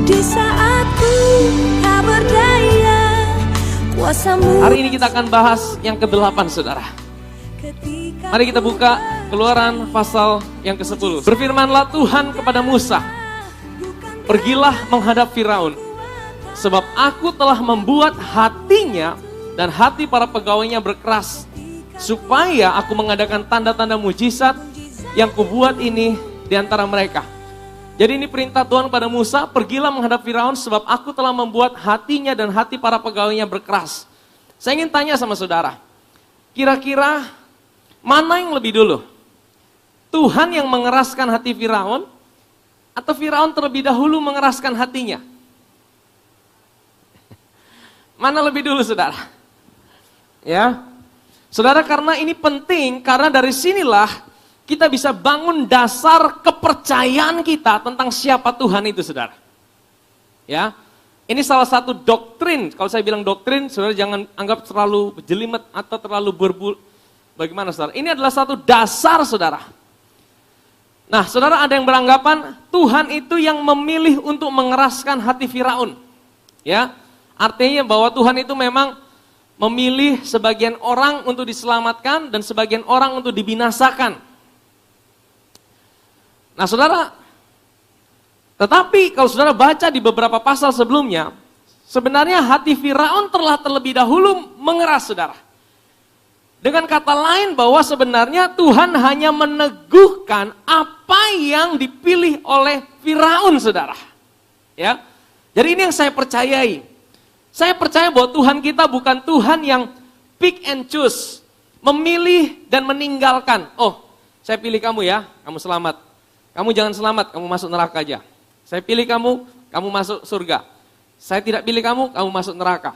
Di saat ku tak berdaya, kuasamu. Hari ini kita akan bahas yang ke-8, saudara. Mari kita buka Keluaran pasal yang ke-10. Berfirmanlah Tuhan kepada Musa, pergilah menghadap Firaun, sebab aku telah membuat hatinya dan hati para pegawainya berkeras, supaya aku mengadakan tanda-tanda mujizat yang kubuat ini di antara mereka. Jadi ini perintah Tuhan pada Musa, pergilah menghadap Firaun sebab aku telah membuat hatinya dan hati para pegawainya berkeras. Saya ingin tanya sama saudara, kira-kira mana yang lebih dulu? Tuhan yang mengeraskan hati Firaun atau Firaun terlebih dahulu mengeraskan hatinya? Mana lebih dulu, saudara? Ya, saudara, karena ini penting, karena dari sinilah kita bisa bangun dasar kepercayaan kita tentang siapa Tuhan itu, saudara. Ya, ini salah satu doktrin. Kalau saya bilang doktrin, saudara jangan anggap terlalu jelimet atau terlalu bagaimana, saudara? Ini adalah satu dasar, saudara. Nah, saudara, ada yang beranggapan Tuhan itu yang memilih untuk mengeraskan hati Firaun. Ya, artinya bahwa Tuhan itu memang memilih sebagian orang untuk diselamatkan dan sebagian orang untuk dibinasakan. Nah, saudara, tetapi kalau saudara baca di beberapa pasal sebelumnya, sebenarnya hati Firaun telah terlebih dahulu mengeras, saudara. Dengan kata lain bahwa sebenarnya Tuhan hanya meneguhkan apa yang dipilih oleh Firaun, saudara. Ya, jadi ini yang saya percayai. Saya percaya bahwa Tuhan kita bukan Tuhan yang pick and choose, memilih dan meninggalkan. Oh, saya pilih kamu ya, kamu selamat. Kamu jangan selamat, kamu masuk neraka aja. Saya pilih kamu, kamu masuk surga. Saya tidak pilih kamu, kamu masuk neraka.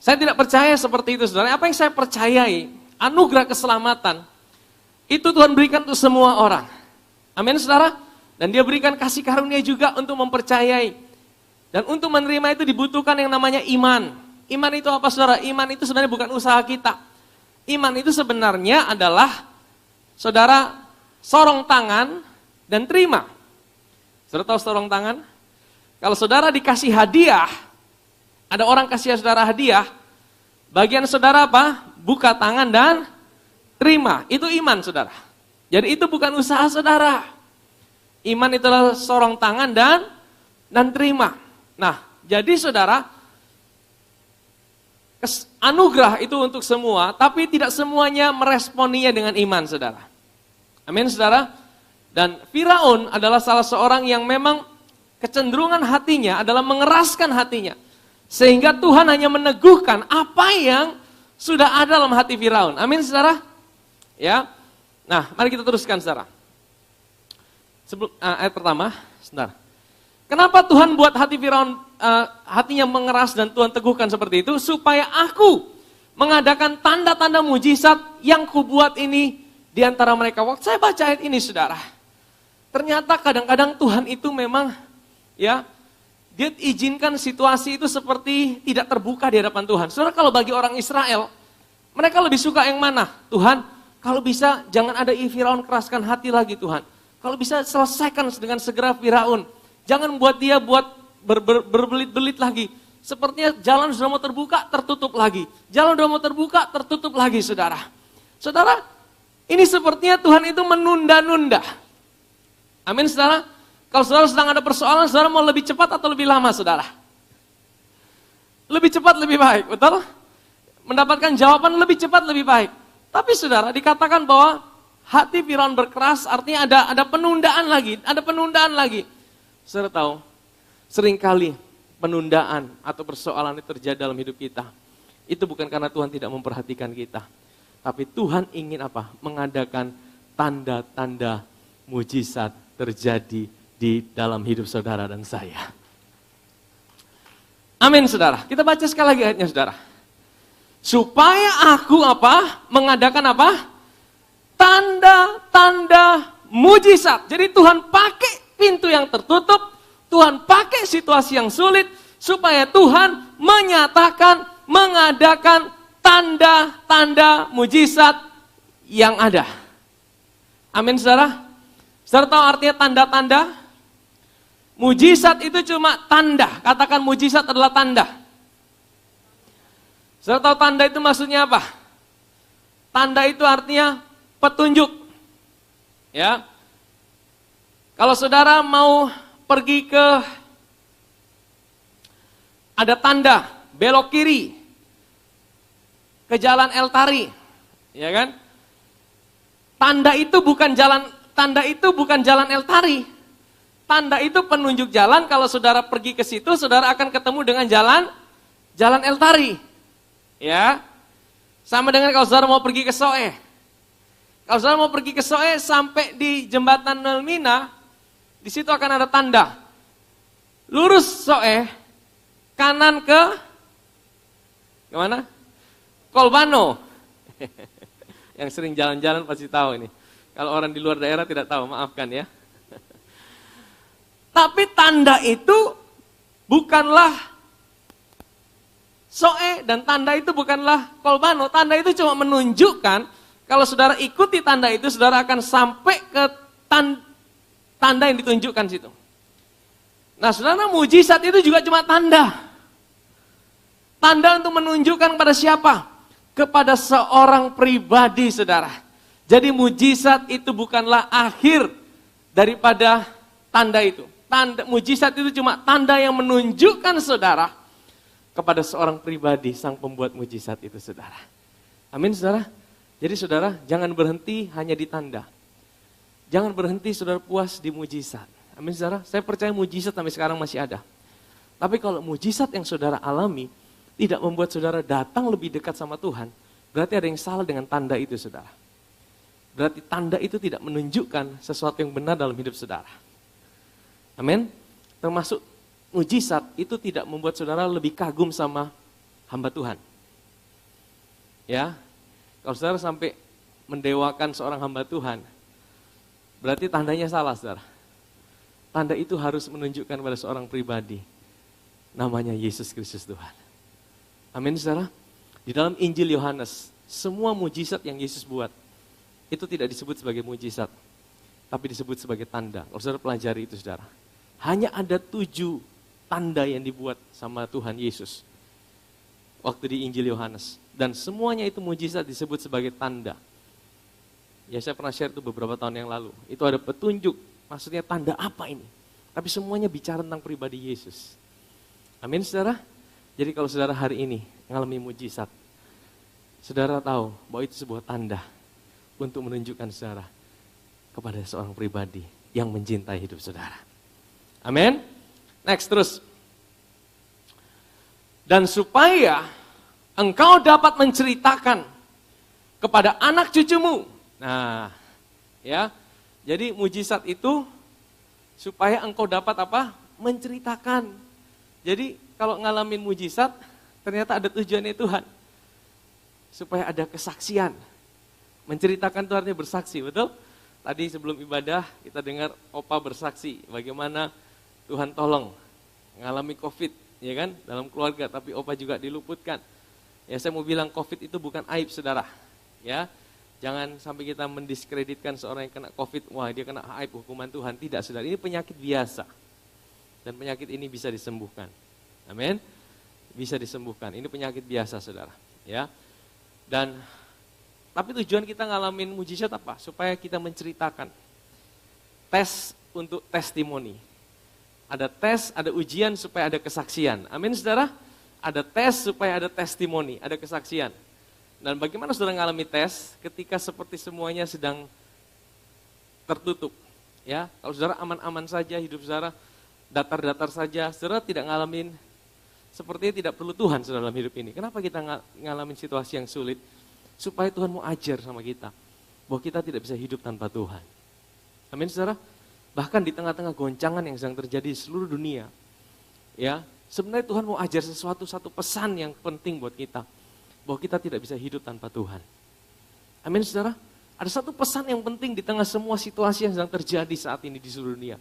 Saya tidak percaya seperti itu, saudara. Apa yang saya percayai, anugerah keselamatan, itu Tuhan berikan untuk semua orang. Amin, saudara. Dan dia berikan kasih karunia juga untuk mempercayai. Dan untuk menerima itu dibutuhkan yang namanya iman. Iman itu apa, saudara? Iman itu sebenarnya bukan usaha kita. Iman itu sebenarnya adalah, saudara, sorong tangan dan terima. Saudara tahu sorong tangan? Kalau saudara dikasih hadiah, ada orang kasih saudara hadiah, bagian saudara apa? Buka tangan dan terima. Itu iman, saudara. Jadi itu bukan usaha saudara. Iman itulah sorong tangan dan terima. Nah, jadi saudara, anugerah itu untuk semua, tapi tidak semuanya meresponinya dengan iman, saudara. Amin, saudara. Dan Firaun adalah salah seorang yang memang kecenderungan hatinya adalah mengeraskan hatinya. Sehingga Tuhan hanya meneguhkan apa yang sudah ada dalam hati Firaun. Amin, saudara. Ya. Nah, mari kita teruskan, saudara. Sebelum ayat pertama, sebentar. Kenapa Tuhan buat hati Firaun hatinya mengeras dan Tuhan teguhkan seperti itu? Supaya aku mengadakan tanda-tanda mujizat yang kubuat ini di antara mereka. Waktu saya baca ayat ini, saudara, ternyata kadang-kadang Tuhan itu memang, ya, dia izinkan situasi itu seperti tidak terbuka di hadapan Tuhan. Saudara, kalau bagi orang Israel, mereka lebih suka yang mana? Tuhan, kalau bisa jangan ada Firaun keraskan hati lagi, Tuhan. Kalau bisa selesaikan dengan segera Firaun. Jangan buat dia berbelit-belit lagi. Sepertinya jalan sudah mau terbuka, tertutup lagi. Jalan sudah mau terbuka, tertutup lagi, saudara. Saudara, ini sepertinya Tuhan itu menunda-nunda. Amin, saudara. Kalau saudara sedang ada persoalan, saudara mau lebih cepat atau lebih lama, saudara? Lebih cepat, lebih baik, betul? Mendapatkan jawaban lebih cepat, lebih baik. Tapi saudara, dikatakan bahwa hati Firaun berkeras, artinya ada penundaan lagi, ada penundaan lagi. Saudara tahu, seringkali penundaan atau persoalan itu terjadi dalam hidup kita. Itu bukan karena Tuhan tidak memperhatikan kita. Tapi Tuhan ingin apa? Mengadakan tanda-tanda mujizat terjadi di dalam hidup saudara dan saya. Amin, saudara. Kita baca sekali lagi ayatnya, saudara. Supaya aku apa? Mengadakan apa? Tanda-tanda mujizat. Jadi Tuhan pakai pintu yang tertutup, Tuhan pakai situasi yang sulit, supaya Tuhan menyatakan, mengadakan tanda-tanda mujizat yang ada. Amin, saudara. Saudara tahu artinya tanda-tanda? Mujizat itu cuma tanda. Katakan mujizat adalah tanda. Saudara tahu tanda itu maksudnya apa? Tanda itu artinya petunjuk. Ya. Kalau saudara mau pergi ke ada tanda belok kiri ke jalan El Tari, ya kan? Tanda itu bukan jalan El Tari. Tanda itu penunjuk jalan. Kalau saudara pergi ke situ, saudara akan ketemu dengan jalan El Tari. Ya. Sama dengan kalau saudara mau pergi ke Soe. Kalau saudara mau pergi ke Soe sampai di jembatan Nelmina, di situ akan ada tanda. Lurus Soe, kanan ke kemana? Kolbano. Yang sering jalan-jalan pasti tahu ini. Kalau orang di luar daerah tidak tahu, maafkan ya. Tapi tanda itu bukanlah Soe dan tanda itu bukanlah Kolbano. Tanda itu cuma menunjukkan kalau saudara ikuti tanda itu, saudara akan sampai ke tanda yang ditunjukkan situ. Nah, saudara, mujizat itu juga cuma tanda. Tanda untuk menunjukkan kepada siapa? Kepada seorang pribadi, saudara. Jadi mujizat itu bukanlah akhir daripada tanda itu. Mujizat itu cuma tanda yang menunjukkan saudara kepada seorang pribadi, sang pembuat mujizat itu, saudara. Amin, saudara. Jadi saudara, jangan berhenti hanya di tanda. Jangan berhenti saudara puas di mujizat. Amin, saudara. Saya percaya mujizat sampai sekarang masih ada. Tapi kalau mujizat yang saudara alami tidak membuat saudara datang lebih dekat sama Tuhan, berarti ada yang salah dengan tanda itu, saudara. Berarti tanda itu tidak menunjukkan sesuatu yang benar dalam hidup saudara. Amin. Termasuk mujizat itu tidak membuat saudara lebih kagum sama hamba Tuhan. Ya, kalau saudara sampai mendewakan seorang hamba Tuhan, berarti tandanya salah, saudara. Tanda itu harus menunjukkan pada seorang pribadi, namanya Yesus Kristus Tuhan. Amin, saudara. Di dalam Injil Yohanes, semua mujizat yang Yesus buat, itu tidak disebut sebagai mujizat, tapi disebut sebagai tanda. Kalau saudara pelajari itu, saudara. Hanya ada 7 tanda yang dibuat sama Tuhan Yesus waktu di Injil Yohanes. Dan semuanya itu mujizat disebut sebagai tanda. Ya, saya pernah share itu beberapa tahun yang lalu. Itu ada petunjuk, maksudnya tanda apa ini? Tapi semuanya bicara tentang pribadi Yesus. Amin, saudara. Jadi kalau saudara hari ini mengalami mujizat, saudara tahu bahwa itu sebuah tanda untuk menunjukkan saudara kepada seorang pribadi yang mencintai hidup saudara. Amin. Next terus. Dan supaya engkau dapat menceritakan kepada anak cucumu. Nah, ya. Jadi mujizat itu supaya engkau dapat apa? Menceritakan. Jadi kalau ngalamin mujizat, ternyata ada tujuannya Tuhan. Supaya ada kesaksian. Menceritakan itu artinya bersaksi, betul? Tadi sebelum ibadah kita dengar Opa bersaksi bagaimana Tuhan tolong ngalami COVID, ya kan, dalam keluarga, tapi Opa juga diluputkan. Ya, saya mau bilang COVID itu bukan aib, saudara. Ya, jangan sampai kita mendiskreditkan seorang yang kena COVID, wah dia kena aib hukuman Tuhan. Tidak, saudara, ini penyakit biasa. Dan penyakit ini bisa disembuhkan. Amin. Bisa disembuhkan. Ini penyakit biasa, saudara. Ya. Dan tapi tujuan kita ngalamin mujizat apa? Supaya kita menceritakan. Tes untuk testimoni. Ada tes, ada ujian supaya ada kesaksian. Amin, saudara? Ada tes supaya ada testimoni, ada kesaksian. Dan bagaimana saudara ngalami tes ketika seperti semuanya sedang tertutup? Ya, kalau saudara aman-aman saja, hidup saudara datar-datar saja, saudara tidak ngalamin, sepertinya tidak perlu Tuhan saudara dalam hidup ini. Kenapa kita ngalamin situasi yang sulit? Supaya Tuhan mau ajar sama kita, bahwa kita tidak bisa hidup tanpa Tuhan. Amin, saudara? Bahkan di tengah-tengah goncangan yang sedang terjadi di seluruh dunia, ya, sebenarnya Tuhan mau ajar satu pesan yang penting buat kita, bahwa kita tidak bisa hidup tanpa Tuhan. Amin, saudara? Ada satu pesan yang penting di tengah semua situasi yang sedang terjadi saat ini di seluruh dunia,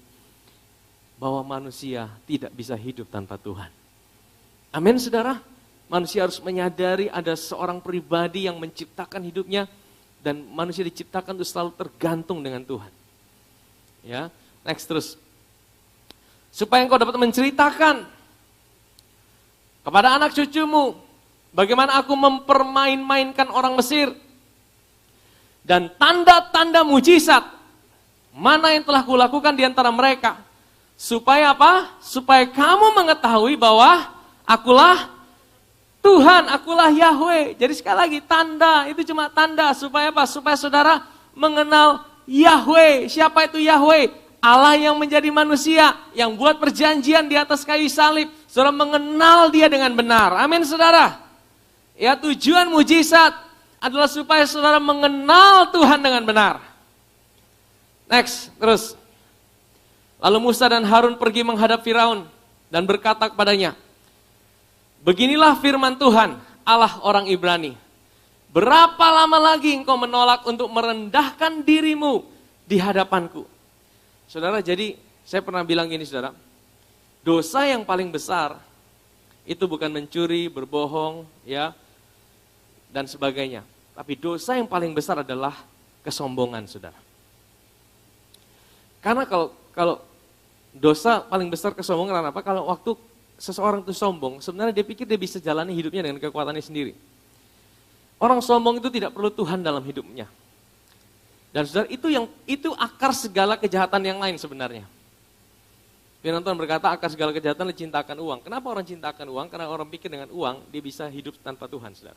bahwa manusia tidak bisa hidup tanpa Tuhan. Amin, saudara? Manusia harus menyadari ada seorang pribadi yang menciptakan hidupnya, dan manusia diciptakan untuk selalu tergantung dengan Tuhan. Ya, next terus. supaya engkau dapat menceritakan kepada anak cucumu bagaimana aku mempermain-mainkan orang Mesir dan tanda-tanda mujizat mana yang telah kulakukan di antara mereka. Supaya apa? Supaya kamu mengetahui bahwa akulah Tuhan, akulah Yahweh. Jadi sekali lagi tanda, itu cuma tanda. Supaya apa? Supaya saudara mengenal Yahweh. Siapa itu Yahweh? Allah yang menjadi manusia, yang buat perjanjian di atas kayu salib. Saudara mengenal dia dengan benar. Amin saudara. Ya, tujuan mujizat adalah supaya saudara mengenal Tuhan dengan benar. Next, terus. Lalu Musa dan Harun pergi menghadap Firaun dan berkata kepadanya, beginilah firman Tuhan, Allah orang Ibrani. Berapa lama lagi engkau menolak untuk merendahkan dirimu di hadapanku? Saudara, jadi saya pernah bilang gini saudara, dosa yang paling besar itu bukan mencuri, berbohong, ya, dan sebagainya. Tapi dosa yang paling besar adalah kesombongan saudara. Karena kalau dosa paling besar kesombongan karena apa? Kalau waktu seseorang itu sombong, sebenarnya dia pikir dia bisa jalani hidupnya dengan kekuatannya sendiri. Orang sombong itu tidak perlu Tuhan dalam hidupnya. Dan saudara, itu akar segala kejahatan yang lain sebenarnya. Firman Tuhan berkata akar segala kejahatan adalah cinta akan uang. Kenapa orang cinta akan uang? Karena orang pikir dengan uang dia bisa hidup tanpa Tuhan, saudara.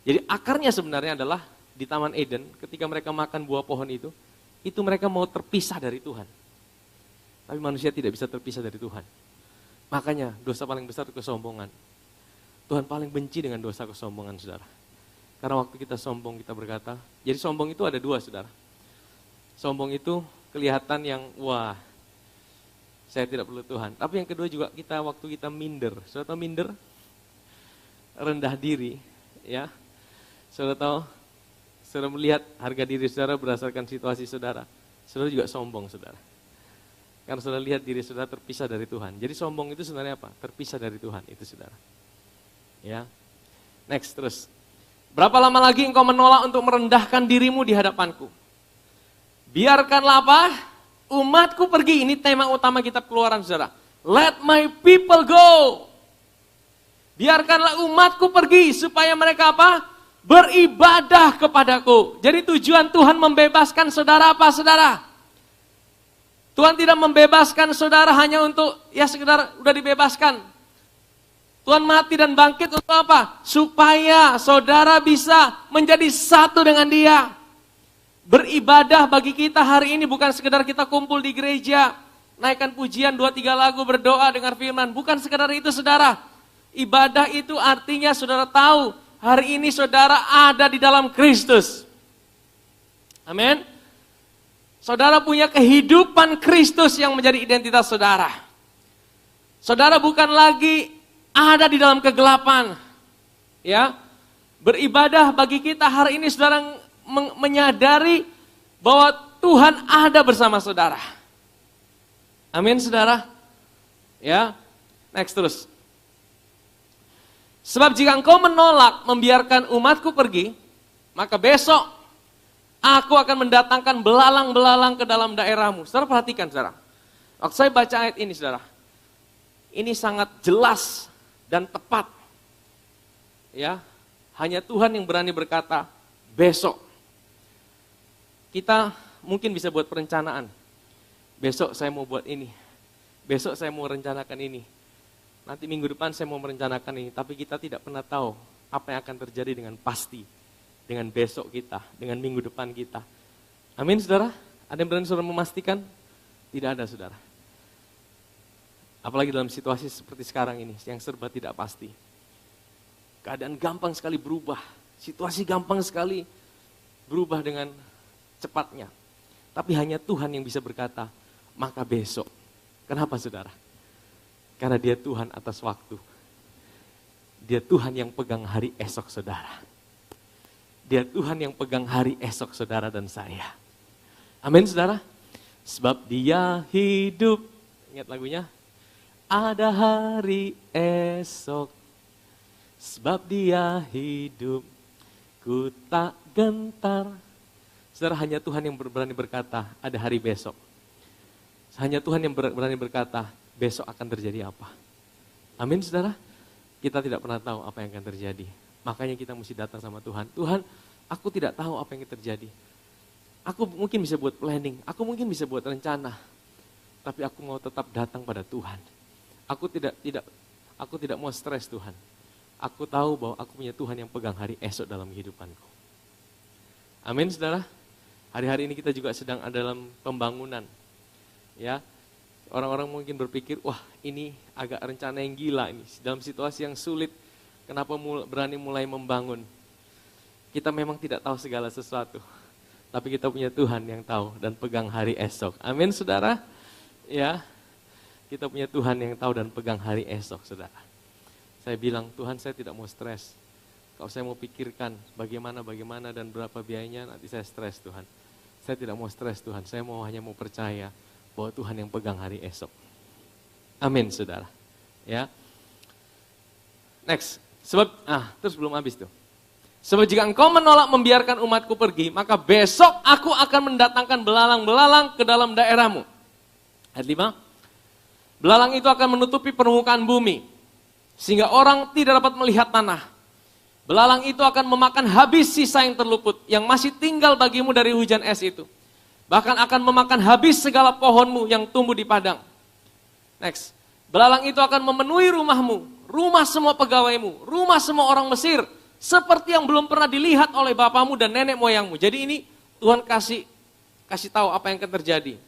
Jadi akarnya sebenarnya adalah di Taman Eden, ketika mereka makan buah pohon itu mereka mau terpisah dari Tuhan. Tapi manusia tidak bisa terpisah dari Tuhan. Makanya dosa paling besar itu kesombongan. Tuhan paling benci dengan dosa kesombongan, saudara. Karena waktu kita sombong, kita berkata, jadi sombong itu ada dua, saudara. Sombong itu kelihatan yang, wah, saya tidak perlu Tuhan. Tapi yang kedua juga waktu kita minder. Saudara tahu minder? Rendah diri, ya. Saudara tahu, saudara melihat harga diri saudara berdasarkan situasi saudara. Saudara juga sombong, saudara. Karena saudara lihat diri saudara terpisah dari Tuhan. Jadi sombong itu sebenarnya apa? Terpisah dari Tuhan, itu saudara. Ya. Next, terus. Berapa lama lagi engkau menolak untuk merendahkan dirimu di hadapanku? Biarkanlah apa? Umatku pergi. Ini tema utama kitab Keluaran, saudara. Let my people go. Biarkanlah umatku pergi supaya mereka apa? Beribadah kepadaku. Jadi tujuan Tuhan membebaskan saudara apa, saudara? Tuhan tidak membebaskan saudara hanya untuk ya sekedar udah dibebaskan. Tuhan mati dan bangkit untuk apa? Supaya saudara bisa menjadi satu dengan Dia. Beribadah bagi kita hari ini bukan sekedar kita kumpul di gereja, naikkan pujian 2-3 lagu, berdoa dengar firman. Bukan sekedar itu saudara. Ibadah itu artinya saudara tahu hari ini saudara ada di dalam Kristus. Amin. Saudara punya kehidupan Kristus yang menjadi identitas saudara. Saudara bukan lagi ada di dalam kegelapan. Ya. Beribadah bagi kita hari ini saudara menyadari bahwa Tuhan ada bersama saudara. Amin saudara. Ya. Next terus. Sebab jika engkau menolak membiarkan umatku pergi, maka besok aku akan mendatangkan belalang-belalang ke dalam daerahmu. Saudara perhatikan saudara. Waktu saya baca ayat ini saudara. Ini sangat jelas dan tepat. Ya, hanya Tuhan yang berani berkata, besok. Kita mungkin bisa buat perencanaan. Besok saya mau buat ini. Besok saya mau rencanakan ini. Nanti minggu depan saya mau merencanakan ini. Tapi kita tidak pernah tahu apa yang akan terjadi dengan pasti. Dengan besok kita, dengan minggu depan kita. Amin saudara? Ada yang berani saudara memastikan? Tidak ada saudara. Apalagi dalam situasi seperti sekarang ini, yang serba tidak pasti. Keadaan gampang sekali berubah. Situasi gampang sekali berubah dengan cepatnya. Tapi hanya Tuhan yang bisa berkata, maka besok. Kenapa saudara? Karena Dia Tuhan atas waktu. Dia Tuhan yang pegang hari esok saudara. Dia Tuhan yang pegang hari esok saudara dan saya. Amin saudara. Sebab Dia hidup. Ingat lagunya? Ada hari esok. Sebab Dia hidup. Ku tak gentar. Saudara, hanya Tuhan yang berani berkata ada hari besok. Hanya Tuhan yang berani berkata, besok akan terjadi apa. Amin, saudara. Kita tidak pernah tahu apa yang akan terjadi. Makanya kita mesti datang sama Tuhan. Tuhan, aku tidak tahu apa yang terjadi. Aku mungkin bisa buat planning, aku mungkin bisa buat rencana. Tapi aku mau tetap datang pada Tuhan. Aku tidak mau stres Tuhan. Aku tahu bahwa aku punya Tuhan yang pegang hari esok dalam kehidupanku. Amin, saudara. Hari-hari ini kita juga sedang dalam pembangunan. Ya, orang-orang mungkin berpikir, wah ini agak rencana yang gila ini. Dalam situasi yang sulit, kenapa berani mulai membangun? Kita memang tidak tahu segala sesuatu. Tapi kita punya Tuhan yang tahu dan pegang hari esok. Amin, saudara. Ya, kita punya Tuhan yang tahu dan pegang hari esok, saudara. Saya bilang, Tuhan saya tidak mau stres. Kalau saya mau pikirkan bagaimana dan berapa biayanya, nanti saya stres Tuhan. Saya tidak mau stres Tuhan, saya hanya mau percaya bahwa Tuhan yang pegang hari esok. Amin, saudara. Ya. Next, terus belum habis tuh. Sebab jika engkau menolak membiarkan umatku pergi, maka besok aku akan mendatangkan belalang-belalang ke dalam daerahmu. Ayat 5. Belalang itu akan menutupi permukaan bumi, sehingga orang tidak dapat melihat tanah. Belalang itu akan memakan habis sisa yang terluput, yang masih tinggal bagimu dari hujan es itu. Bahkan akan memakan habis segala pohonmu yang tumbuh di padang. Next. Belalang itu akan memenuhi rumahmu, rumah semua pegawaimu, rumah semua orang Mesir, seperti yang belum pernah dilihat oleh bapamu dan nenek moyangmu. Jadi ini Tuhan kasih tahu apa yang akan terjadi.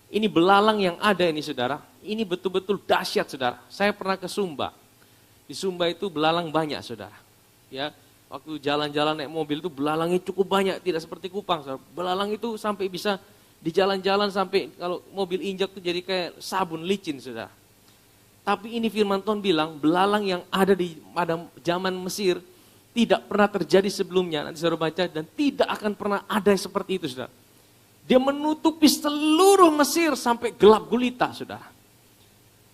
Ini belalang yang ada ini, saudara. Ini betul-betul dahsyat, saudara. Saya pernah ke Sumba. Di Sumba itu belalang banyak, saudara. Ya, waktu jalan-jalan naik mobil itu belalangnya cukup banyak, tidak seperti Kupang, saudara. Belalang itu sampai bisa di jalan-jalan sampai kalau mobil injak itu jadi kayak sabun licin, saudara. Tapi ini firman Tuhan bilang, belalang yang ada pada zaman Mesir tidak pernah terjadi sebelumnya. Nanti saudara baca, dan tidak akan pernah ada seperti itu, saudara. Dia menutupi seluruh Mesir sampai gelap gulita, saudara.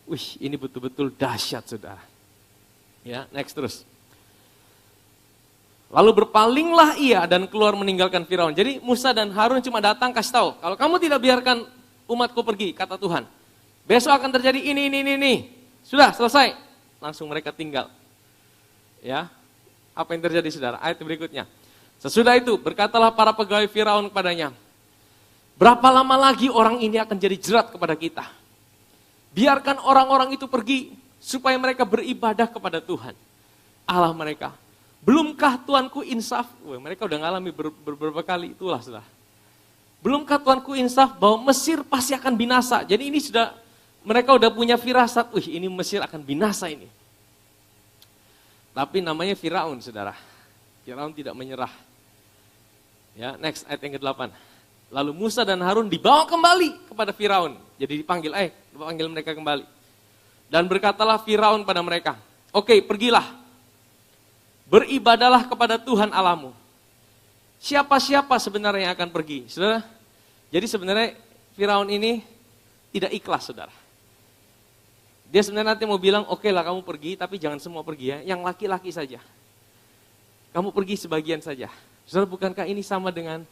Wih, ini betul-betul dahsyat, saudara. Ya, next terus. Lalu berpalinglah ia dan keluar meninggalkan Firaun. Jadi Musa dan Harun cuma datang kasih tahu, kalau kamu tidak biarkan umatku pergi, kata Tuhan, besok akan terjadi ini. Sudah, selesai. Langsung mereka tinggal. Ya, apa yang terjadi, saudara? Ayat berikutnya. Sesudah itu, berkatalah para pegawai Firaun kepadanya, berapa lama lagi orang ini akan jadi jerat kepada kita? Biarkan orang-orang itu pergi, supaya mereka beribadah kepada Tuhan, Allah mereka. Belumkah Tuanku insaf? Mereka udah ngalami beberapa kali, itulah saudara. Belumkah Tuanku insaf bahwa Mesir pasti akan binasa? Jadi ini sudah, mereka udah punya firasat, ini Mesir akan binasa ini. Tapi namanya Firaun, saudara. Firaun tidak menyerah. Ya, next ayat yang ke-8. Lalu Musa dan Harun dibawa kembali kepada Firaun. Jadi dipanggil mereka kembali. Dan berkatalah Firaun pada mereka, oke, pergilah. Beribadalah kepada Tuhan Allahmu. Siapa-siapa sebenarnya yang akan pergi? Saudara, jadi sebenarnya Firaun ini tidak ikhlas, saudara. Dia sebenarnya nanti mau bilang, oke lah kamu pergi, tapi jangan semua pergi ya, yang laki-laki saja. Kamu pergi sebagian saja. Saudara, bukankah ini sama dengan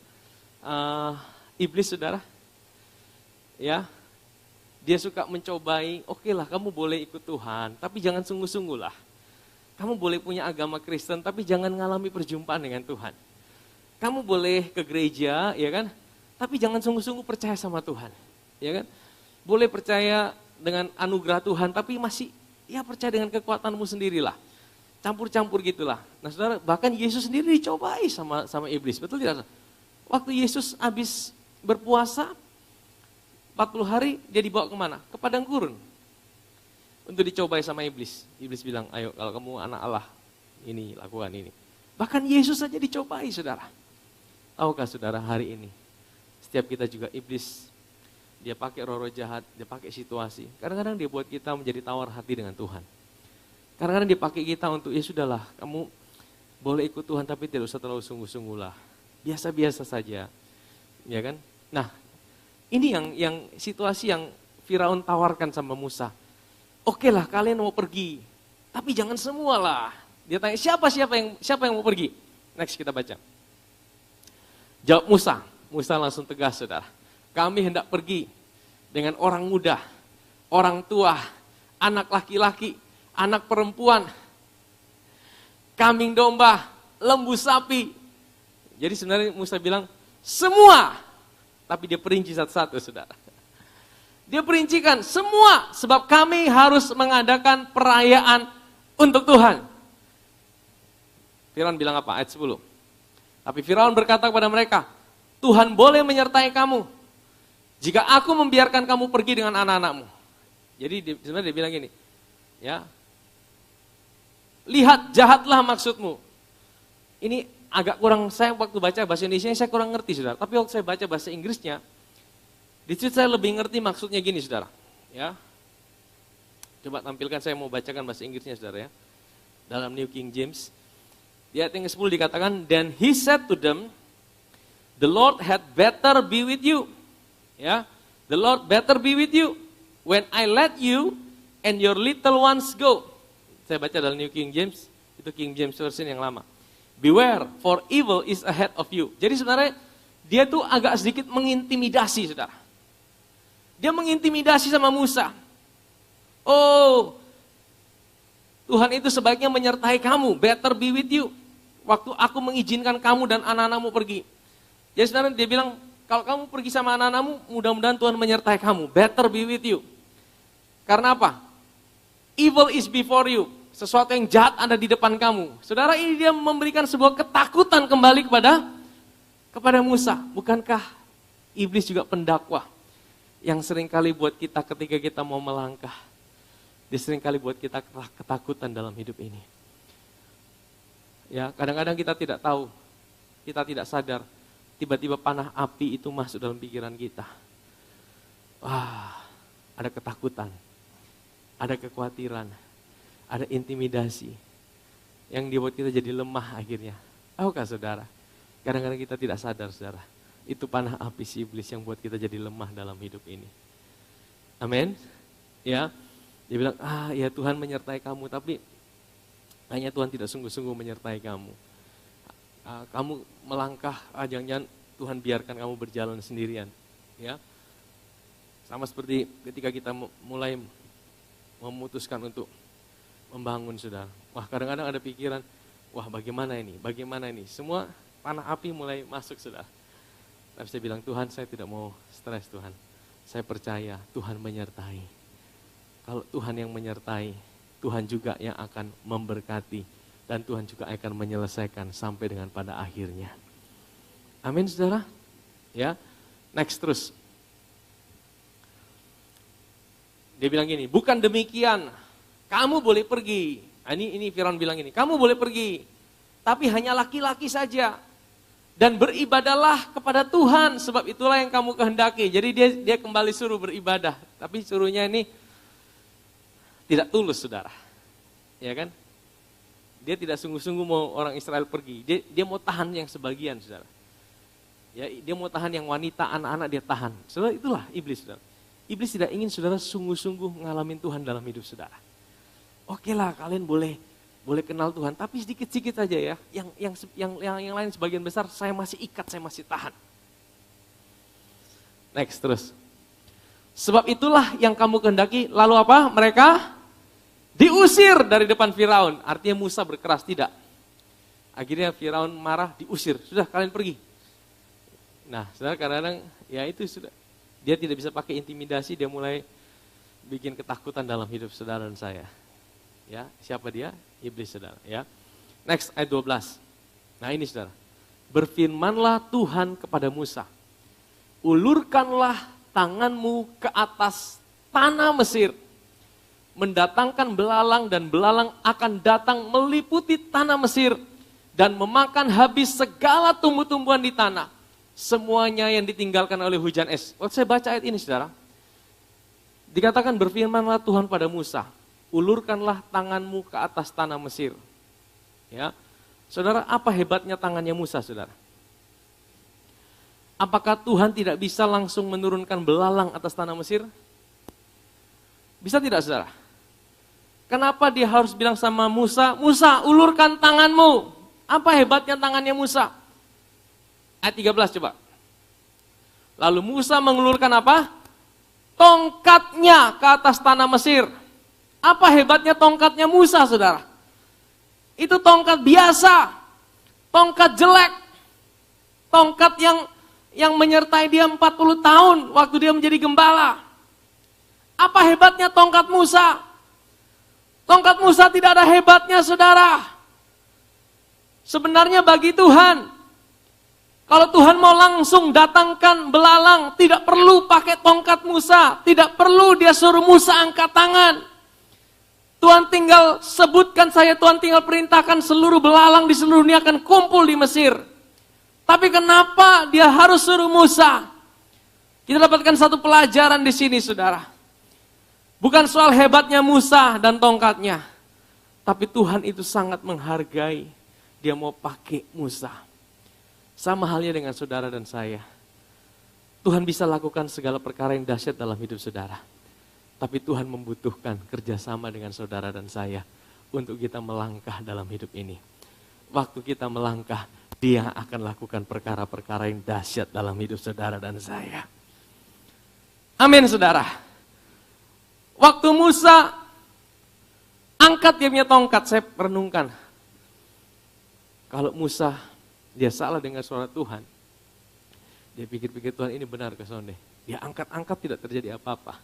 iblis, saudara? Ya, dia suka mencobai, oke lah kamu boleh ikut Tuhan, tapi jangan sungguh-sungguh lah. Kamu boleh punya agama Kristen, tapi jangan ngalami perjumpaan dengan Tuhan. Kamu boleh ke gereja, ya kan? Tapi jangan sungguh-sungguh percaya sama Tuhan, ya kan? Boleh percaya dengan anugerah Tuhan, tapi masih ya percaya dengan kekuatanmu sendirilah. Campur-campur gitulah. Nah, saudara, bahkan Yesus sendiri dicobai sama iblis, betul tidak? Waktu Yesus habis berpuasa 40 hari, dia dibawa kemana? Ke padang gurun. Untuk dicobai sama iblis. Iblis bilang, ayo kalau kamu anak Allah, ini lakukan ini. Bahkan Yesus saja dicobai, saudara. Tahukah saudara, hari ini setiap kita juga iblis, dia pakai roh-roh jahat, dia pakai situasi. Kadang-kadang dia buat kita menjadi tawar hati dengan Tuhan. Kadang-kadang dia pakai kita untuk, ya sudahlah, kamu boleh ikut Tuhan tapi tidak usah terlalu sungguh-sungguh lah. Biasa-biasa saja, ya kan? Nah, ini yang situasi yang Firaun tawarkan sama Musa. Oke lah, kalian mau pergi, tapi jangan semua lah. Dia tanya, siapa yang mau pergi? Next kita baca. Jawab Musa langsung tegas, saudara. Kami hendak pergi dengan orang muda, orang tua, anak laki-laki, anak perempuan, kambing domba, lembu sapi. Jadi sebenarnya Musa bilang semua, tapi dia perinci satu-satu, saudara. Dia perincikan semua, sebab kami harus mengadakan perayaan untuk Tuhan. Firaun bilang apa? Ayat 10. Tapi Firaun berkata kepada mereka, Tuhan boleh menyertai kamu jika aku membiarkan kamu pergi dengan anak-anakmu. Jadi sebenarnya dia bilang gini, ya, lihat jahatlah maksudmu. Ini agak kurang, saya waktu baca bahasa Indonesia saya kurang ngerti, saudara. Tapi waktu saya baca bahasa Inggrisnya, di situ saya lebih ngerti maksudnya gini, saudara. Ya, coba tampilkan, saya mau bacakan bahasa Inggrisnya, saudara, ya. Dalam New King James, di ayat yang ke-10 dikatakan, Then he said to them, the Lord had better be with you. Ya, the Lord better be with you when I let you and your little ones go. Saya baca dalam New King James, itu King James Version yang lama. Beware, for evil is ahead of you. Jadi sebenarnya dia tuh agak sedikit mengintimidasi, saudara. Dia mengintimidasi sama Musa. Oh, Tuhan itu sebaiknya menyertai kamu, better be with you. Waktu aku mengizinkan kamu dan anak-anakmu pergi. Jadi sebenarnya dia bilang, kalau kamu pergi sama anak-anakmu, mudah-mudahan Tuhan menyertai kamu, better be with you. Karena apa? Evil is before you. Sesuatu yang jahat ada di depan kamu. Saudara, ini dia memberikan sebuah ketakutan kembali kepada Musa. Bukankah iblis juga pendakwah yang seringkali buat kita ketika kita mau melangkah, dia seringkali buat kita ketakutan dalam hidup ini. Ya, kadang-kadang kita tidak tahu, kita tidak sadar, tiba-tiba panah api itu masuk dalam pikiran kita. Wah, ada ketakutan, ada kekhawatiran, ada intimidasi yang dibuat kita jadi lemah akhirnya. Tahukah saudara? Kadang-kadang kita tidak sadar, saudara. Itu panah api si iblis yang buat kita jadi lemah dalam hidup ini. Amin. Ya, dia bilang, ya Tuhan menyertai kamu, tapi hanya Tuhan tidak sungguh-sungguh menyertai kamu. Kamu melangkah, jangan-jangan Tuhan biarkan kamu berjalan sendirian. Ya, sama seperti ketika kita mulai memutuskan untuk membangun, saudara. Wah, kadang-kadang ada pikiran, wah bagaimana ini? Semua panah api mulai masuk, saudara. Tapi saya bilang, Tuhan, saya tidak mau stres, Tuhan. Saya percaya Tuhan menyertai. Kalau Tuhan yang menyertai, Tuhan juga yang akan memberkati. Dan Tuhan juga akan menyelesaikan sampai dengan pada akhirnya. Amin, saudara. Ya, next terus. Dia bilang gini, bukan demikian, kamu boleh pergi. Ini Firaun bilang gini, kamu boleh pergi, tapi hanya laki-laki saja. Dan beribadahlah kepada Tuhan, sebab itulah yang kamu kehendaki. Jadi dia kembali suruh beribadah, tapi suruhnya ini tidak tulus, saudara. Ya kan? Dia tidak sungguh-sungguh mau orang Israel pergi. Dia mau tahan yang sebagian, saudara. Ya, dia mau tahan yang wanita, anak-anak dia tahan. Saudara, itulah iblis, saudara. Iblis tidak ingin saudara sungguh-sungguh ngalamin Tuhan dalam hidup saudara. Oke lah, kalian boleh kenal Tuhan, tapi sedikit-sedikit saja ya. Yang lain sebagian besar saya masih ikat, saya masih tahan. Next terus. Sebab itulah yang kamu kehendaki, lalu apa? Mereka diusir dari depan Firaun. Artinya Musa berkeras, tidak. Akhirnya Firaun marah, diusir. Sudah, kalian pergi. Nah, saudara, kadang-kadang ya itu sudah. Dia tidak bisa pakai intimidasi, dia mulai bikin ketakutan dalam hidup saudara dan saya. Ya, siapa dia? Iblis, saudara. Ya. Next, ayat 12. Nah ini, saudara. Berfirmanlah Tuhan kepada Musa, ulurkanlah tanganmu ke atas tanah Mesir, mendatangkan belalang, dan belalang akan datang meliputi tanah Mesir dan memakan habis segala tumbuh-tumbuhan di tanah, semuanya yang ditinggalkan oleh hujan es. Waktu saya baca ayat ini, saudara, dikatakan berfirmanlah Tuhan pada Musa, ulurkanlah tanganmu ke atas tanah Mesir. Ya, saudara, apa hebatnya tangannya Musa, saudara? Apakah Tuhan tidak bisa langsung menurunkan belalang atas tanah Mesir? Bisa tidak, saudara? Kenapa dia harus bilang sama Musa, Musa, ulurkan tanganmu? Apa hebatnya tangannya Musa? Ayat 13 coba. Lalu Musa mengulurkan apa? tongkatnya ke atas tanah Mesir. Apa hebatnya tongkatnya Musa, saudara? Itu tongkat biasa, tongkat jelek, tongkat yang menyertai dia 40 tahun waktu dia menjadi gembala. Apa hebatnya tongkat Musa? Tongkat Musa tidak ada hebatnya, saudara. Sebenarnya bagi Tuhan, kalau Tuhan mau langsung datangkan belalang, tidak perlu pakai tongkat Musa, tidak perlu dia suruh Musa angkat tangan. Tuhan tinggal sebutkan saya, Tuhan tinggal perintahkan seluruh belalang di seluruh dunia akan kumpul di Mesir. Tapi kenapa dia harus suruh Musa? Kita dapatkan satu pelajaran di sini, saudara. Bukan soal hebatnya Musa dan tongkatnya, tapi Tuhan itu sangat menghargai. Dia mau pakai Musa. Sama halnya dengan saudara dan saya. Tuhan bisa lakukan segala perkara yang dahsyat dalam hidup saudara. Tapi Tuhan membutuhkan kerjasama dengan saudara dan saya untuk kita melangkah dalam hidup ini. Waktu kita melangkah, Dia akan lakukan perkara-perkara yang dahsyat dalam hidup saudara dan saya. Amin, saudara. Waktu Musa angkat dia punya tongkat, saya renungkan. Kalau Musa, dia salah dengan suara Tuhan. Dia pikir-pikir Tuhan ini benar ke sonde. Dia angkat-angkat tidak terjadi apa-apa.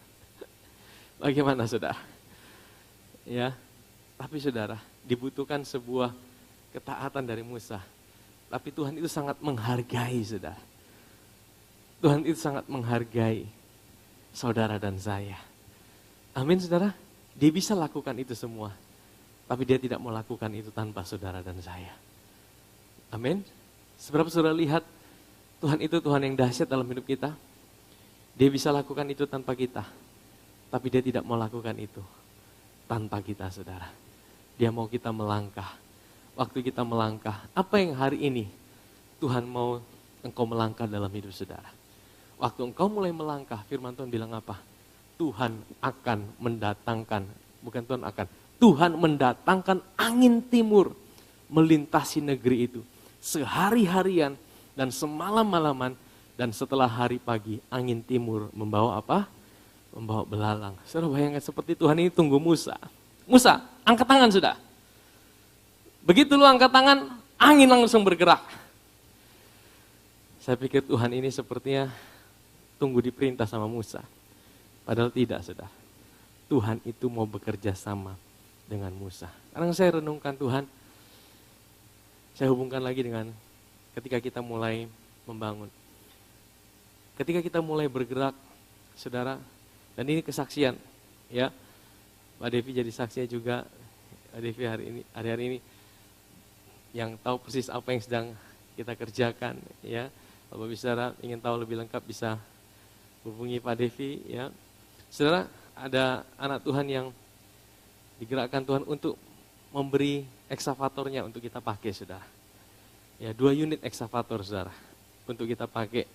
Bagaimana, saudara? Ya, tapi saudara, dibutuhkan sebuah ketaatan dari Musa. Tapi Tuhan itu sangat menghargai, saudara. Tuhan itu sangat menghargai saudara dan saya. Amin, saudara. Dia bisa lakukan itu semua. Tapi dia tidak mau lakukan itu tanpa saudara dan saya. Amin. Seberapa saudara lihat Tuhan itu Tuhan yang dahsyat dalam hidup kita. Dia bisa lakukan itu tanpa kita. Tapi dia tidak mau lakukan itu tanpa kita, saudara. Dia mau kita melangkah. Waktu kita melangkah, apa yang hari ini Tuhan mau engkau melangkah dalam hidup saudara? Waktu engkau mulai melangkah, firman Tuhan bilang apa? Tuhan akan mendatangkan, bukan Tuhan akan, Tuhan mendatangkan angin timur melintasi negeri itu. Sehari-harian dan semalam-malaman, dan setelah hari pagi angin timur membawa apa? Membawa belalang. Saudara bayangkan seperti Tuhan ini tunggu Musa. Musa, angkat tangan sudah. Begitu lu angkat tangan, angin langsung bergerak. Saya pikir Tuhan ini sepertinya tunggu diperintah sama Musa. Padahal tidak, saudara. Tuhan itu mau bekerja sama dengan Musa. Sekarang saya renungkan Tuhan, saya hubungkan lagi dengan ketika kita mulai membangun. Ketika kita mulai bergerak, saudara, dan ini kesaksian, ya. Pak Devi jadi saksinya juga. Pak Devi hari-hari ini yang tahu persis apa yang sedang kita kerjakan, ya. Kalau saudara ingin tahu lebih lengkap bisa hubungi Pak Devi, ya. Saudara, ada anak Tuhan yang digerakkan Tuhan untuk memberi eksavatornya untuk kita pakai, saudara. Ya, 2 unit eksavator, saudara, untuk kita pakai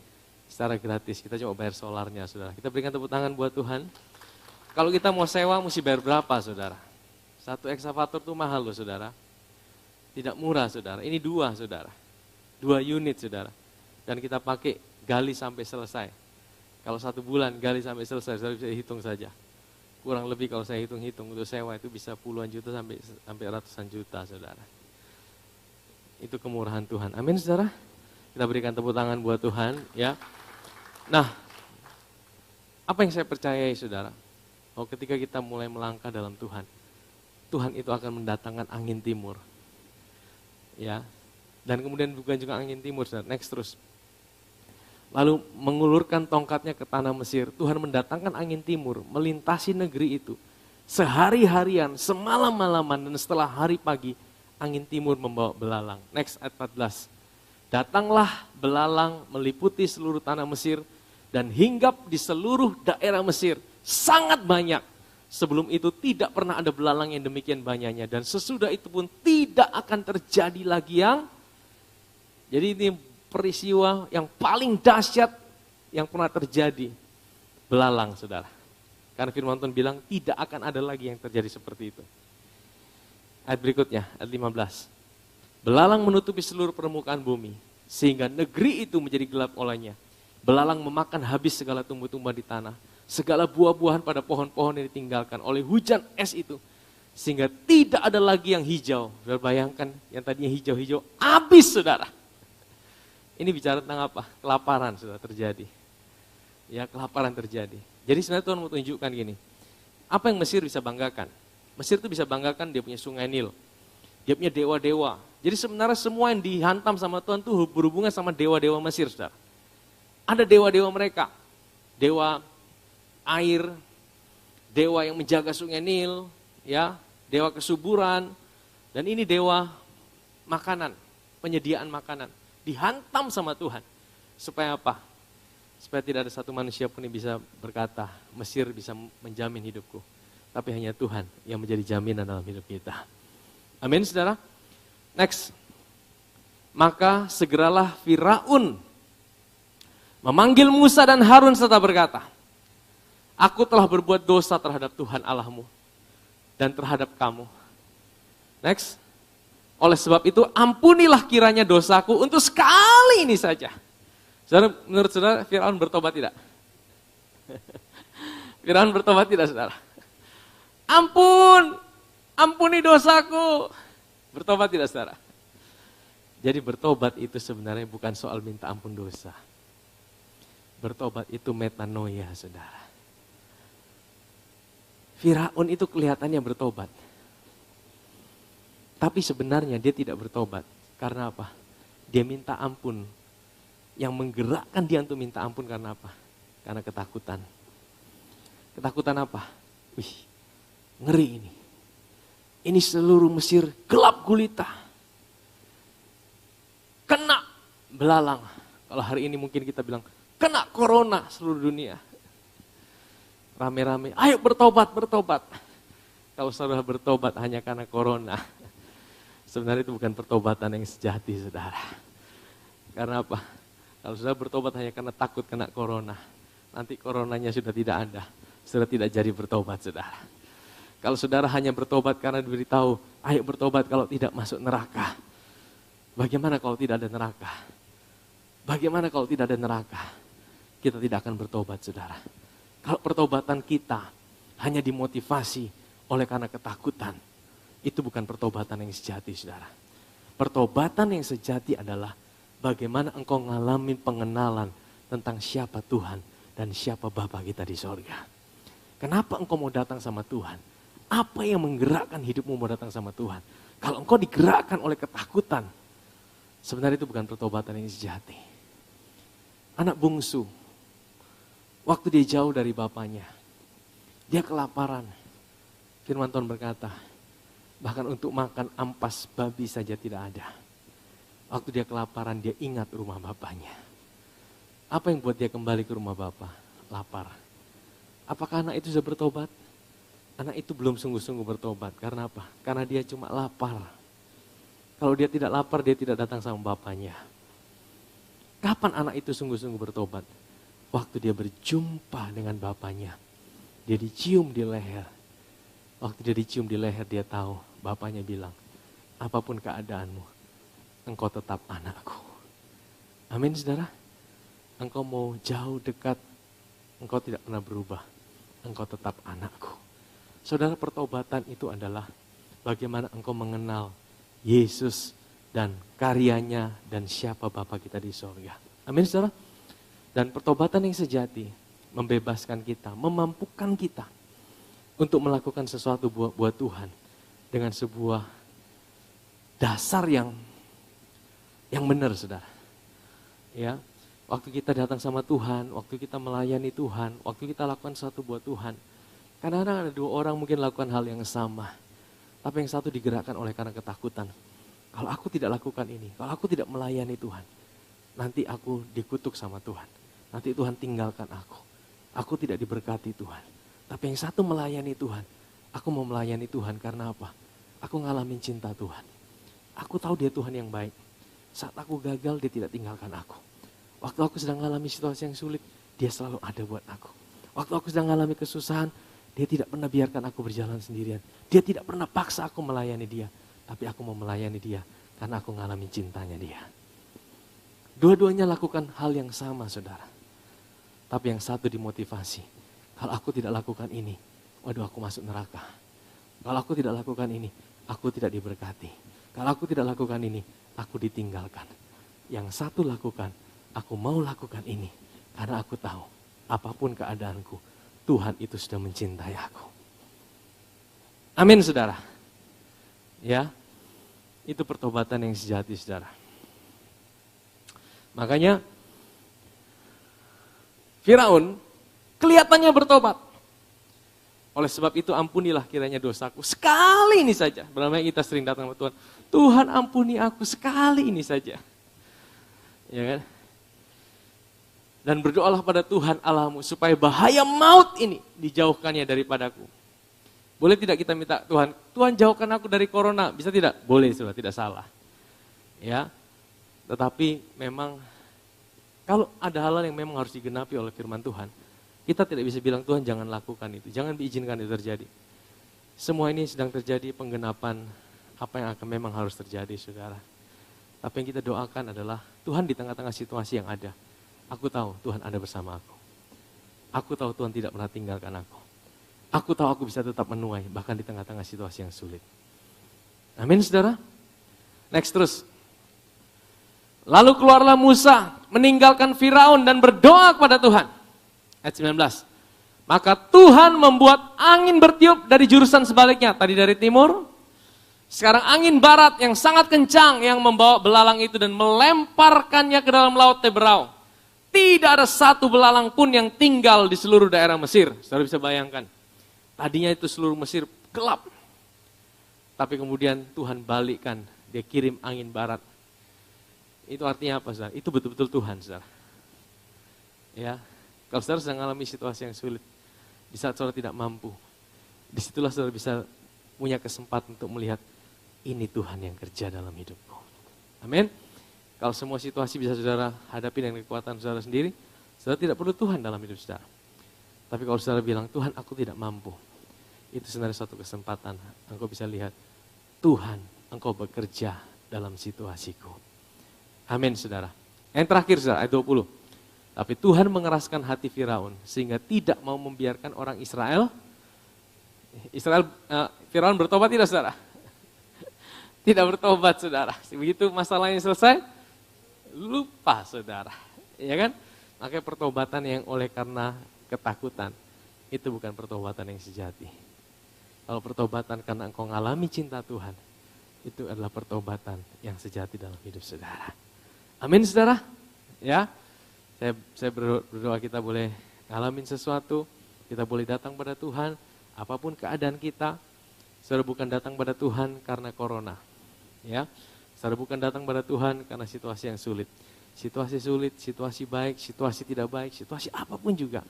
secara gratis. Kita cuma bayar solarnya, saudara. Kita berikan tepuk tangan buat Tuhan. Kalau kita mau sewa, mesti bayar berapa, saudara? 1 eksavator itu mahal loh, saudara. Tidak murah, saudara. Ini 2, saudara. 2 unit, saudara. Dan kita pakai gali sampai selesai. Kalau 1 bulan gali sampai selesai, saudara bisa hitung saja. Kurang lebih kalau saya hitung-hitung untuk sewa itu bisa puluhan juta sampai ratusan juta, saudara. Itu kemurahan Tuhan. Amin, saudara. Kita berikan tepuk tangan buat Tuhan, ya. Nah, apa yang saya percayai, saudara? Oh, ketika kita mulai melangkah dalam Tuhan, Tuhan itu akan mendatangkan angin timur, ya. Dan kemudian bukan juga angin timur, saudara. Next terus. Lalu mengulurkan tongkatnya ke tanah Mesir. Tuhan mendatangkan angin timur, melintasi negeri itu. Sehari-harian, semalam-malaman, dan setelah hari pagi, angin timur membawa belalang. Next, ayat 14. Datanglah belalang meliputi seluruh tanah Mesir, dan hinggap di seluruh daerah Mesir. Sangat banyak. Sebelum itu tidak pernah ada belalang yang demikian banyaknya. Dan sesudah itu pun tidak akan terjadi lagi yang. Jadi ini peristiwa yang paling dahsyat yang pernah terjadi. Belalang, saudara. Karena firman Tuhan bilang tidak akan ada lagi yang terjadi seperti itu. Ayat berikutnya, ayat 15. Belalang menutupi seluruh permukaan bumi, sehingga negeri itu menjadi gelap olehnya. Belalang memakan habis segala tumbuh-tumbuhan di tanah. segala buah-buahan pada pohon-pohon yang ditinggalkan oleh hujan es itu. Sehingga tidak ada lagi yang hijau. Saudara bayangkan yang tadinya hijau-hijau, habis saudara. Ini bicara tentang apa? Kelaparan sudah terjadi. Ya, kelaparan terjadi. Jadi sebenarnya Tuhan mau tunjukkan gini. Apa yang Mesir bisa banggakan? Mesir itu bisa banggakan dia punya sungai Nil. Dia punya dewa-dewa. Jadi sebenarnya semua yang dihantam sama Tuhan itu berhubungan sama dewa-dewa Mesir, saudara. Ada dewa-dewa mereka. Dewa air, dewa yang menjaga sungai Nil, ya, dewa kesuburan, dan ini dewa makanan, penyediaan makanan. Dihantam sama Tuhan. Supaya apa? Supaya tidak ada satu manusia pun yang bisa berkata, Mesir bisa menjamin hidupku. Tapi hanya Tuhan yang menjadi jaminan dalam hidup kita. Amin, saudara. Next. Maka segeralah Firaun memanggil Musa dan Harun serta berkata, aku telah berbuat dosa terhadap Tuhan Allahmu dan terhadap kamu. Next. Oleh sebab itu ampunilah kiranya dosaku untuk sekali ini saja. Saudara, menurut saudara Firaun bertobat tidak? Firaun bertobat tidak, saudara? Ampuni dosaku. Bertobat tidak, saudara? Jadi bertobat itu sebenarnya bukan soal minta ampun dosa. Bertobat itu metanoia, saudara. Firaun itu kelihatannya bertobat. Tapi sebenarnya dia tidak bertobat. Karena apa? Dia minta ampun. Yang menggerakkan dia untuk minta ampun karena apa? Karena ketakutan. Ketakutan apa? Wih, ngeri ini. Ini seluruh Mesir gelap gulita. Kena belalang. Kalau hari ini mungkin kita bilang, kena corona seluruh dunia. Rame-rame, ayo bertobat, bertobat. Kalau saudara bertobat hanya karena corona, sebenarnya itu bukan pertobatan yang sejati, saudara. Karena apa? Kalau saudara bertobat hanya karena takut kena corona, nanti coronanya sudah tidak ada. Saudara tidak jadi bertobat, saudara. Kalau saudara hanya bertobat karena diberitahu, ayo bertobat kalau tidak masuk neraka. Bagaimana kalau tidak ada neraka? Bagaimana kalau tidak ada neraka? Kita tidak akan bertobat, saudara. Kalau pertobatan kita hanya dimotivasi oleh karena ketakutan, itu bukan pertobatan yang sejati, saudara. Pertobatan yang sejati adalah bagaimana engkau ngalamin pengenalan tentang siapa Tuhan dan siapa Bapa kita di sorga. Kenapa engkau mau datang sama Tuhan? Apa yang menggerakkan hidupmu mau datang sama Tuhan? Kalau engkau digerakkan oleh ketakutan, sebenarnya itu bukan pertobatan yang sejati. Anak bungsu, waktu dia jauh dari bapaknya, dia kelaparan. Firman Tuhan berkata, bahkan untuk makan ampas babi saja tidak ada. Waktu dia kelaparan, dia ingat rumah bapaknya. Apa yang buat dia kembali ke rumah bapak? Lapar. Apakah anak itu sudah bertobat? Anak itu belum sungguh-sungguh bertobat. Karena apa? Karena dia cuma lapar. Kalau dia tidak lapar, dia tidak datang sama bapaknya. Kapan anak itu sungguh-sungguh bertobat? Waktu dia berjumpa dengan bapaknya. Dia dicium di leher. Waktu dia dicium di leher, dia tahu. Bapaknya bilang, apapun keadaanmu, engkau tetap anakku. Amin, saudara. Engkau mau jauh, dekat, engkau tidak pernah berubah. Engkau tetap anakku. Saudara, pertobatan itu adalah bagaimana engkau mengenal Yesus dan karyanya dan siapa Bapa kita di sorga. Amin, saudara. Dan pertobatan yang sejati membebaskan kita, memampukan kita untuk melakukan sesuatu buat Tuhan dengan sebuah dasar yang benar, saudara. Ya, waktu kita datang sama Tuhan, waktu kita melayani Tuhan, waktu kita lakukan sesuatu buat Tuhan, kadang-kadang ada dua orang mungkin lakukan hal yang sama, tapi yang satu digerakkan oleh karena ketakutan. Kalau aku tidak lakukan ini, kalau aku tidak melayani Tuhan, nanti aku dikutuk sama Tuhan. Nanti Tuhan tinggalkan aku. Aku tidak diberkati Tuhan. Tapi yang satu melayani Tuhan, aku mau melayani Tuhan karena apa? Aku ngalamin cinta Tuhan. Aku tahu dia Tuhan yang baik. Saat aku gagal, dia tidak tinggalkan aku. Waktu aku sedang mengalami situasi yang sulit, dia selalu ada buat aku. Waktu aku sedang mengalami kesusahan, dia tidak pernah biarkan aku berjalan sendirian. Dia tidak pernah paksa aku melayani dia. Tapi aku mau melayani dia karena aku mengalami cintanya dia. Dua-duanya lakukan hal yang sama, saudara. Tapi yang satu dimotivasi Kalau aku tidak lakukan ini, waduh aku masuk neraka. Kalau aku tidak lakukan ini, aku tidak diberkati. Kalau aku tidak lakukan ini, aku ditinggalkan. Yang satu lakukan, aku mau lakukan ini. Karena aku tahu, apapun keadaanku, Tuhan itu sudah mencintai aku. Amin, saudara. Ya, itu pertobatan yang sejati, saudara. Makanya, Firaun kelihatannya bertobat. Oleh sebab itu ampunilah kiranya dosaku. Sekali ini saja. Berapa kita sering datang ke Tuhan. Tuhan ampuni aku sekali ini saja. Ya kan? Dan berdoalah pada Tuhan Allahmu supaya bahaya maut ini dijauhkannya daripadaku. Boleh tidak kita minta Tuhan, Tuhan jauhkan aku dari corona. Bisa tidak? Boleh, sudah tidak salah. Ya. Tetapi memang kalau ada hal yang memang harus digenapi oleh firman Tuhan, kita tidak bisa bilang Tuhan jangan lakukan itu, jangan diizinkan itu terjadi. Semua ini sedang terjadi penggenapan apa yang akan memang harus terjadi, saudara. Tapi yang kita doakan adalah Tuhan di tengah-tengah situasi yang ada. Aku tahu Tuhan ada bersama aku. Aku tahu Tuhan tidak pernah tinggalkan aku. Aku tahu aku bisa tetap menuai bahkan di tengah-tengah situasi yang sulit. Amin, saudara. Next terus. Lalu keluarlah Musa meninggalkan Firaun dan berdoa kepada Tuhan. Ayat 19. Maka Tuhan membuat angin bertiup dari jurusan sebaliknya. Tadi dari timur. Sekarang angin barat yang sangat kencang yang membawa belalang itu dan melemparkannya ke dalam laut Teberau. Tidak ada satu belalang pun yang tinggal di seluruh daerah Mesir. Saudara bisa bayangkan. Tadinya itu seluruh Mesir gelap. Tapi kemudian Tuhan balikkan. Dia kirim angin barat. Itu artinya apa, saudara? Itu betul-betul Tuhan, saudara. Ya. Kalau saudara sedang mengalami situasi yang sulit, di saat saudara tidak mampu, disitulah saudara bisa punya kesempatan untuk melihat, ini Tuhan yang kerja dalam hidupku. Amin. Kalau semua situasi bisa saudara hadapi dengan kekuatan saudara sendiri, saudara tidak perlu Tuhan dalam hidup saudara. Tapi kalau saudara bilang, Tuhan aku tidak mampu, itu sebenarnya suatu kesempatan. Engkau bisa lihat, Tuhan engkau bekerja dalam situasiku. Amin, saudara. Yang terakhir, saudara, ayat 20. Tapi Tuhan mengeraskan hati Firaun sehingga tidak mau membiarkan orang Firaun bertobat tidak, saudara? Tidak bertobat, saudara. Begitu masalahnya selesai, lupa, saudara. Ya kan? Makanya pertobatan yang oleh karena ketakutan, itu bukan pertobatan yang sejati. Kalau pertobatan karena engkau mengalami cinta Tuhan, itu adalah pertobatan yang sejati dalam hidup saudara. Amin, saudara. Ya, saya berdoa kita boleh ngalamin sesuatu, kita boleh datang pada Tuhan, apapun keadaan kita, saudara bukan datang pada Tuhan karena corona. Ya, saudara bukan datang pada Tuhan karena situasi yang sulit. Situasi sulit, situasi baik, situasi tidak baik, situasi apapun juga.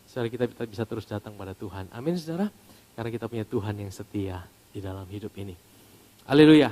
Saudara kita bisa terus datang pada Tuhan. Amin, saudara. Karena kita punya Tuhan yang setia di dalam hidup ini. Haleluya.